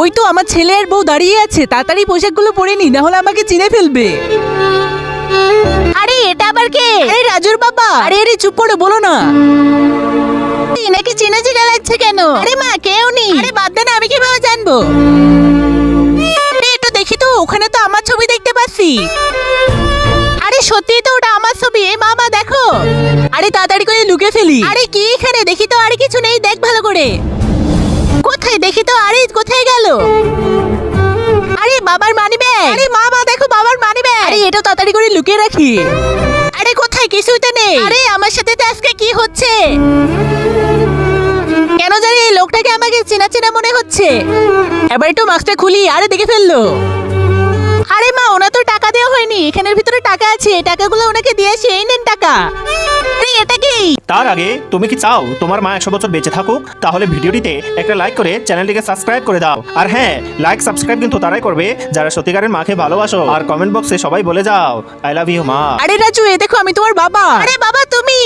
ওই তো আমার ছেলে আর বউ দাঁড়িয়ে আছে, তাড়াতাড়ি পোশাকগুলো পরে নি, না হলে আমাকে চিনে ফেলবে। আরে এটা আবার কে? আরে রাজুর বাবা। আরে আরে চুপ করে বলো না। এনাকে চিনা চিনা লাগছে কেন? আরে মা কেউ নেই। আরে বাদ দে না, আমি কিভাবে জানবো? আরে একটু দেখি তো, ওখানে তো আমার ছবি দেখতে পাচ্ছি। আরে সত্যি তো ওটা আমার ছবি। এ মামা দেখো। আরে তাড়াতাড়ি করে লুকে ফেলি। আরে কি এখানে? দেখি তো। আরে কিছু নেই, দেখ ভালো করে। কোথায় দেখি তো? আরে কোথায় গেল? আরে বাবার মানি ব্যাগ। আরে মা দেখো, বাবার মানি ব্যাগ। আরে এটা তাড়াতাড়ি করে লুকিয়ে রাখি। আরে কোথায়? কিছুই তো নেই। আরে আমার সাথে তো আজকে কি হচ্ছে? কেন জানি এই লোকটাকে আমাকে চেনা চেনা মনে হচ্ছে। এবার একটু মাস্কটা খুলি। আরে দেখে ফেললো। আরে মা, ওনা তো টাকা দেওয়া হয়নি। এখানের ভিতরে টাকা আছে, টাকাগুলো ওনাকে দিয়ে আসি। এই নেন টাকা। আরে এটা কি? তার আগে তুমি কি চাও তোমার মা 100 বছর বেঁচে থাকুক? তাহলে ভিডিওটিতে একটা লাইক করে চ্যানেলটিকে সাবস্ক্রাইব করে দাও। আর হ্যাঁ, লাইক সাবস্ক্রাইব কিন্তু তারাই করবে যারা সত্যিকারের মাকে ভালোবাসো। আর কমেন্ট বক্সে সবাই বলে যাও আই লাভ ইউ মা। আরে রাজু, এ দেখো আমি তোমার বাবা। আরে বাবা তুমি?